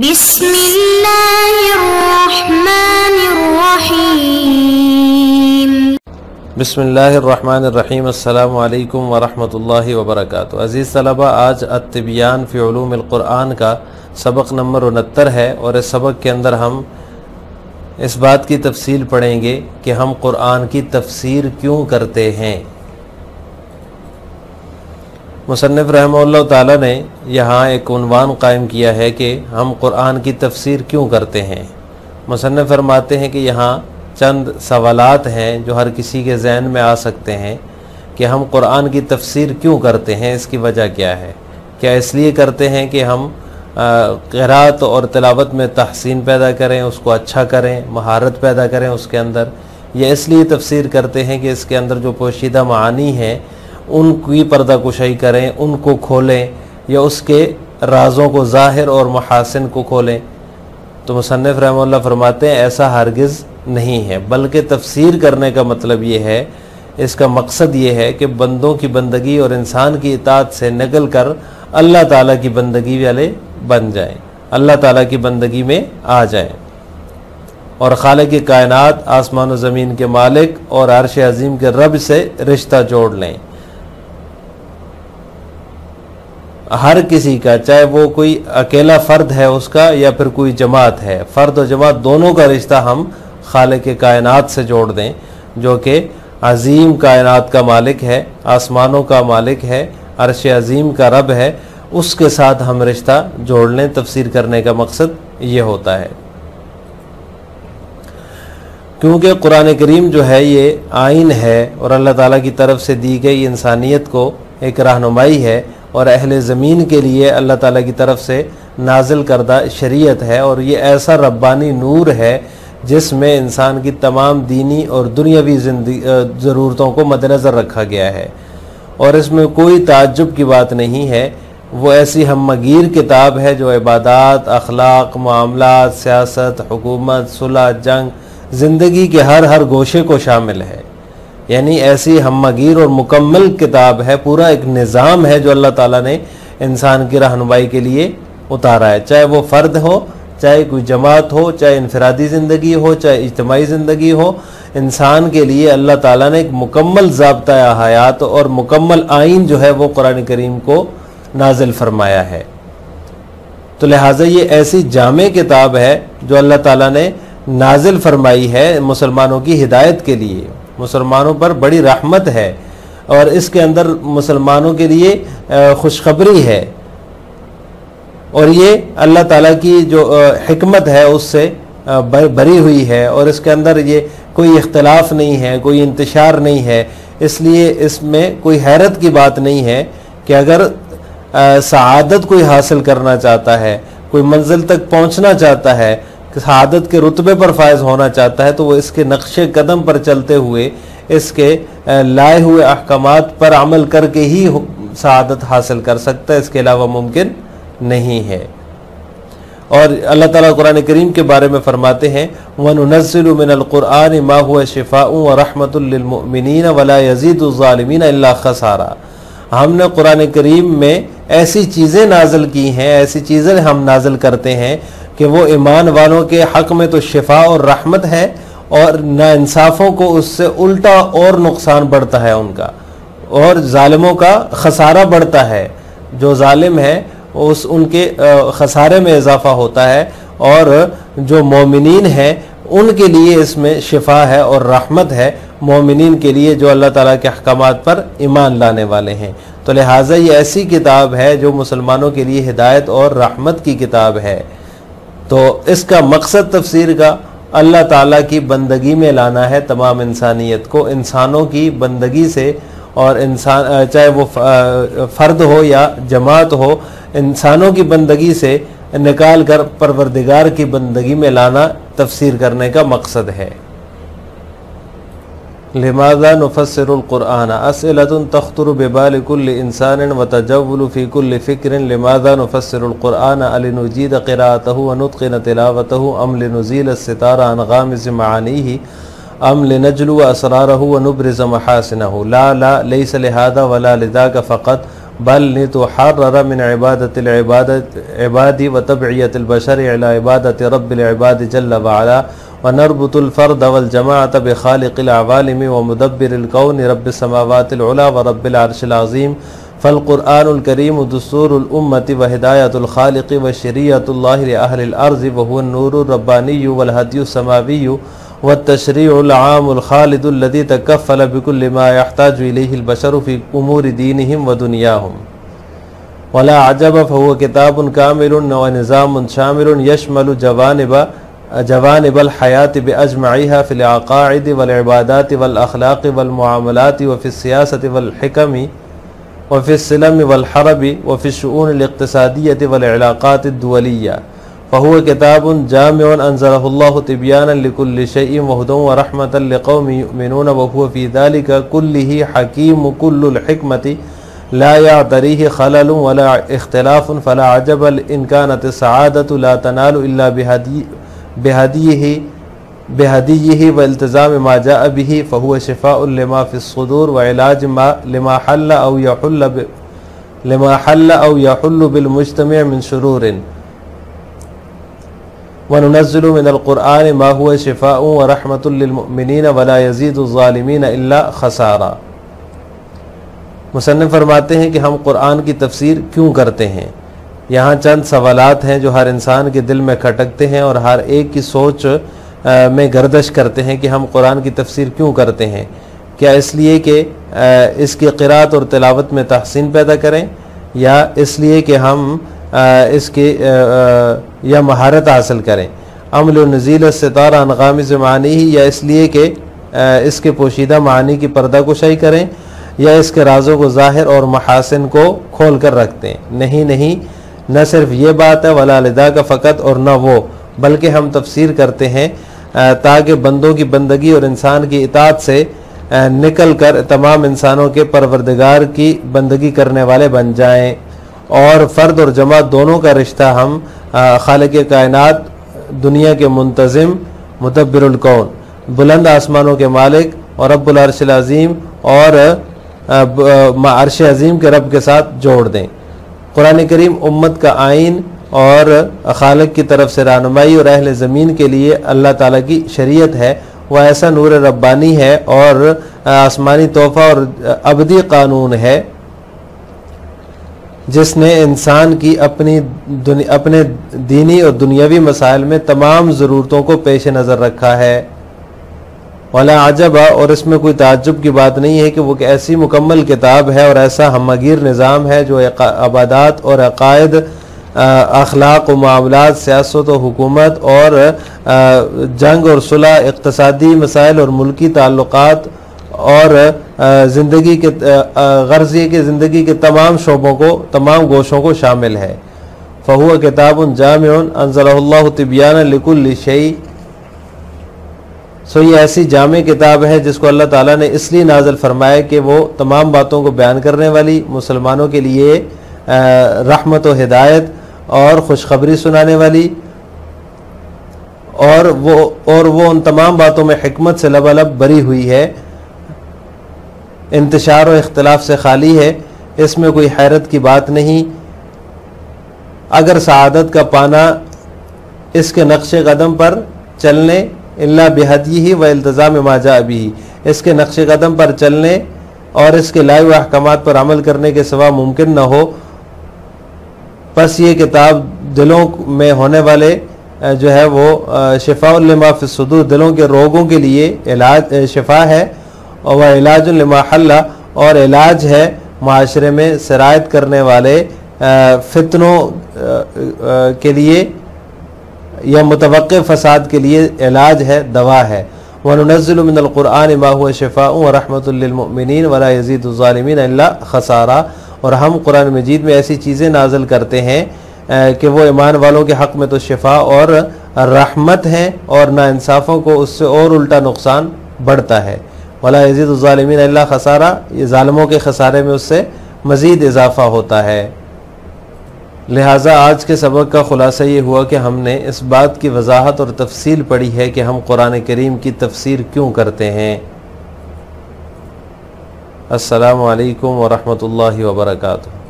बिस्मिल्लाहिर्रहमानिर्रहीम। बिस्मिल्लाहिर्रहमानिर्रहीम। अस्सलामु अलैकुम वरहमतुल्लाहि वबरकातुहू। अज़ीज़ तलबा, आज अत्तिबियान फ़ी उलूमिल क़ुरआन का सबक नंबर 69 है और इस सबक के अंदर हम इस बात की तफसील पढ़ेंगे कि हम क़ुरआन की तफसीर क्यों करते हैं। मुसन्निफ़ रहमहुल्लाह ताला ने यहाँ एक उन्वान कायम किया है कि हम क़ुरआन की तफसीर क्यों करते हैं। मुसन्निफ़ फरमाते हैं कि यहाँ चंद सवालात हैं जो हर किसी के ज़हन में आ सकते हैं कि हम क़ुरआन की तफसीर क्यों करते हैं, इसकी वजह क्या है। क्या इसलिए करते हैं कि हम क़िराअत और तिलावत में तहसीन पैदा करें, उसको अच्छा करें, महारत पैदा करें उसके अंदर, या इसलिए तफसीर करते हैं कि इसके अंदर जो पोशीदा मानी हैं उनकी पर्दाकुशाई करें, उनको खोलें, या उसके राज़ों को ज़ाहिर और महासिन को खोलें। तो मुसन्निफ़ रहमहुल्लाह फरमाते हैं ऐसा हरगिज़ नहीं है, बल्कि तफसीर करने का मतलब ये है, इसका मकसद ये है कि बंदों की बंदगी और इंसान की इताअत से निकल कर अल्लाह ताला की बंदगी वाले बन जाएं, अल्लाह ताला की बंदगी में आ जाएं और खालिक़ कायनात, आसमान व ज़मीन के मालिक और अर्श अज़ीम के रब से रिश्ता जोड़ लें। हर किसी का, चाहे वो कोई अकेला फ़र्द है उसका या फिर कोई जमात है, फ़र्द और जमात दोनों का रिश्ता हम खालिक़ कायनात से जोड़ दें, जो कि अज़ीम कायनात का मालिक है, आसमानों का मालिक है, अर्श अज़ीम का रब है, उसके साथ हम रिश्ता जोड़ लें। तफसीर करने का मकसद ये होता है, क्योंकि कुरान करीम जो है ये आइन है और अल्लाह ताला की तरफ से दी गई इंसानियत को एक रहनुमाई है और अहले ज़मीन के लिए अल्लाह ताला की तरफ से नाजिल करदा शरीयत है। और ये ऐसा रब्बानी नूर है जिसमें इंसान की तमाम दीनी और दुनियावी ज़रूरतों को मद्देनज़र रखा गया है और इसमें कोई ताज्जुब की बात नहीं है। वो ऐसी हमगीर किताब है जो इबादात, अखलाक, मामलात, सियासत, हुकूमत, सुलह, जंग, ज़िंदगी के हर गोशे को शामिल है। यानी ऐसी हमगीर और मुकम्मल किताब है, पूरा एक निज़ाम है जो अल्लाह ताला ने इंसान की रहनुमाई के लिए उतारा है। चाहे वो फ़र्द हो, चाहे कोई जमात हो, चाहे इनफरादी ज़िंदगी हो, चाहे इज्तिमाई ज़िंदगी हो, इंसान के लिए अल्लाह ताला ने एक मुकम्मल ज़ाब्ता हयात और मुकम्मल आइन जो है वो कुरान करीम को नाजिल फरमाया है। तो लिहाजा ये ऐसी जामे किताब है जो अल्लाह ताला ने नाजिल फरमाई है मुसलमानों की हिदायत के लिए, मुसलमानों पर बड़ी रहमत है और इसके अंदर मुसलमानों के लिए खुशखबरी है और ये अल्लाह ताला की जो हिकमत है उससे भरी हुई है और इसके अंदर ये कोई इख्तिलाफ नहीं है, कोई इंतशार नहीं है। इसलिए इसमें कोई हैरत की बात नहीं है कि अगर सआदत कोई हासिल करना चाहता है, कोई मंजिल तक पहुंचना चाहता है, सआदत के रुतबे पर फायज होना चाहता है, तो वो इसके नक्शे कदम पर चलते हुए इसके लाए हुए अहकामात पर अमल करके ही सआदत हासिल कर सकता है, इसके अलावा मुमकिन नहीं है। और अल्लाह ताला कुरान करीम के बारे में फरमाते हैं वनुनज़्ज़िलु मिनल क़ुरआनि मा हुवा शिफ़ाउन व रहमतुल लिल मुअमिनीन व ला यज़ीदुज़ ज़ालिमीन इल्ला ख़सारा। हमने कुरान करीम में ऐसी चीज़ें नाजिल की हैं, ऐसी चीज़ें हम नाजिल करते हैं कि वो ईमान वालों के हक़ में तो शिफा और रहमत है और नाइंसाफ़ों को उससे उल्टा और नुकसान बढ़ता है उनका, और ज़ालिमों का खसारा बढ़ता है। जो ज़ालिम है उस उनके खसारे में इजाफ़ा होता है और जो मोमिनीन हैं उनके लिए इसमें शिफा है और रहमत है, मोमिनीन के लिए जो अल्लाह ताला के अहकामात पर ईमान लाने वाले हैं। तो लिहाजा ये ऐसी किताब है जो मुसलमानों के लिए हिदायत और रहमत की किताब है। तो इसका मकसद तफसीर का अल्लाह ताला की बंदगी में लाना है तमाम इंसानियत को, इंसानों की बंदगी से, और इंसान चाहे वो फ़र्द हो या जमात हो, इंसानों की बंदगी से निकाल कर परवरदिगार की बंदगी में लाना तफसीर करने का मकसद है। लिमाज़ा नुफ़स्सिरुल क़ुरआन अस्इलतुन तख़्तुरु बिबालि कुल्लि इंसानिन व तजव्वुलु फ़ी कुल्लि फ़िक्रिन लिमाज़ा नुफ़स्सिरुल क़ुरआन अलिनुजीद क़िराअतहु व नुत्क़िन तिलावतहु अम लिनुज़ील अस्सितारा अन गामिज़ मआनीहि अम लिनजलु असरारहु व नुब्रिज़ महासिनहु ला लैस लिहाज़ा वला लिज़ाक फ़क़त बल लितुहर्रर मिन इबादतिल इबादी व तबइयतिल बशर इला इबादति रब्बिल इबाद जल्ल व अला व नरबतुल फर्द वल जमाअत बिखालिकिल अवालिम व मुदब्बिरिल कौन रब्बिस समावातिल उला व रब्बिल अर्शिल अज़ीम फ़ल क़ुरआनुल करीम दुस्तूरुल उम्मति व हिदायतुल खालिक़ि व शरीअतुल्लाहि लि अहलिल अर्ज़ि व हुवन नूरुर रब्बानिय्यु वल हदयुस समाविय्यु व तशरीउल आमुल खालिदुल लज़ी तकफ़्फ़ल बिकुल्लि मा यहताजु इलैहिल बशरु फ़ी उमूरि दीनिहिम व दुनियाहुम वला अजब फ़हुव किताबुन कामिलुन व निज़ामुन शामिलुन यशमलु जवानिबल हयात बिअजमइहा फ़िल अक़ाइद वल इबादात वल अख़लाक़ वल मुआमलात व फ़िस सियासत वल हिकम व फ़िस सिलम वल हरब व फ़िश शुऊनिल इक़्तिसादिय्यत वल इलाक़ात दुवलिया फ़हुव किताबुन जामिउन अंज़लहुल्लाहु तिबयानन लिकुल्लि शैइन व हुदन व रहमतन लिक़ौमिन युमिनून व हुव फ़ी ज़ालिका कुल्लिही हकीम कुल्लुल हिकमति ला यअतरीहि खललुन वला इख्तिलाफुन फ़ला अजब इन कानत सआदतु ला तनालु इल्ला बिहदीयिही व इल्तिज़ाम मा जाअ बिही फ़हुव शिफ़ाउन लिमा फ़िस्सुदूर व इलाज लिमा हल्ल औ यहुल्लु बिलमुज्तमी' मिन शुरूरिन व नुनज़्ज़िलु मिनल क़ुरआनि मा हुवा शिफ़ाउन व रहमतुल लिल मुअमिनीन व ला यज़ीदु ज़ालिमीन इल्ला ख़सारा। मुसन्निफ़ फरमाते हैं कि हम क़ुरआन की तफ़सीर क्यों करते हैं। यहाँ चंद सवालात हैं जो हर इंसान के दिल में खटकते हैं और हर एक की सोच में गर्दिश करते हैं कि हम क़ुरआन की तफ़सीर क्यों करते हैं। क्या इसलिए कि इसकी क़िराअत और तिलावत में तहसीन पैदा करें, या इसलिए कि हम इसके या महारत हासिल करें, अमल नज़ील सितारा अन गामिज़ मानी, या इसलिए कि इसके पोशीदा मानी की पर्दाकुशाई करें, या इसके राज़ों को ज़ाहिर और महासिन को खोल कर रखते हैं। नहीं, न सिर्फ ये बात है वला लिदा का फ़कत और न वो, बल्कि हम तफसीर करते हैं ताकि बंदों की बंदगी और इंसान की इताअत से निकल कर तमाम इंसानों के परवरदिगार की बंदगी करने वाले बन जाएं, और फ़र्द और जमात दोनों का रिश्ता हम खालिक कायनात, दुनिया के मुंतज़िम, मुदब्बिरुल कौन, बुलंद आसमानों के मालिक और रब्बुल अर्शिल अज़ीम और अर्श अज़ीम के रब के साथ जोड़ दें। कुरान करीम उम्मत का आइन और खालिक की तरफ से रहनुमाई और अहले ज़मीन के लिए अल्लाह ताला की शरीयत है। वह ऐसा नूर रब्बानी है और आसमानी तोहफ़ा और अबदी कानून है जिसने इंसान की अपने दीनी और दुनियावी मसाइल में तमाम ज़रूरतों को पेश नज़र रखा है। वाला अजबा, और इसमें कोई ताज्जुब की बात नहीं है कि वो ऐसी मुकम्मल किताब है और ऐसा हमगीर निज़ाम है जो अबादात और अक़ायद, अखलाक व मामलात, सियासत व हुकूमत और जंग और सुलह, इक़्तिसादी मसाइल और मुल्की ताल्लुक़ात और ज़िंदगी के गर्ज़ी के ज़िंदगी के तमाम शोबों को, तमाम गोशों को शामिल है। फ़हुव किताबुन जामिउन अंज़लहुल्लाहु तिबयानन लिकुल्लि शै। सो ये ऐसी जामे किताब है जिसको अल्लाह ताला ने इसलिए नाज़िल फरमाया कि वो तमाम बातों को बयान करने वाली, मुसलमानों के लिए रहमत व हिदायत और खुशखबरी सुनाने वाली, और वो उन तमाम बातों में हिकमत से लबालब भरी हुई है, इंतशार और इख्तिलाफ से खाली है। इसमें कोई हैरत की बात नहीं। अगर सआदत का पाना इसके नक्शे कदम पर चलने, इल्ला बिहदीही व इल्तिज़ाम मा जाअ बिही, इसके नक्शे कदम पर चलने और इसके लाए हुए अहकामात पर अमल करने के सिवा मुमकिन न हो, बस ये किताब दिलों में होने वाले जो है वो शिफ़ाउन लिमा फ़िस्सुदूर, दिलों के रोगों के लिए इलाज, शिफा है, और वह इलाजुन लिमा हल्ला, और इलाज है माशरे में सरायत करने वाले फितनों के लिए या मुतवक्किफ़ फ़साद के लिए इलाज है, दवा है। व नुनज़्ज़िलु मिनल क़ुरआनि मा हुवा शिफ़ाउन व रहमतुल लिल मुअमिनीन व ला यज़ीदु ज़ालिमीन इल्ला ख़सारा। और हम कुरान मजीद में ऐसी चीज़ें नाज़िल करते हैं कि वो ईमान वालों के हक़ में तो शिफा और रहमत हैं, और नाइंसाफ़ों को उससे और उल्टा नुकसान बढ़ता है। वला यज़ीदु ज़ालिमीन इल्ला ख़सारा, ये ज़ालिमों के खसारे में उससे मज़ीद इजाफ़ा होता है। लिहाजा आज के सबक का ख़ुलासा ये हुआ कि हमने इस बात की वजाहत और तफसील पढ़ी है कि हम कुरान करीम की तफसीर क्यों करते हैं। अस्सलामु अलैकुम व रहमतुल्लाहि व बरकातुहू।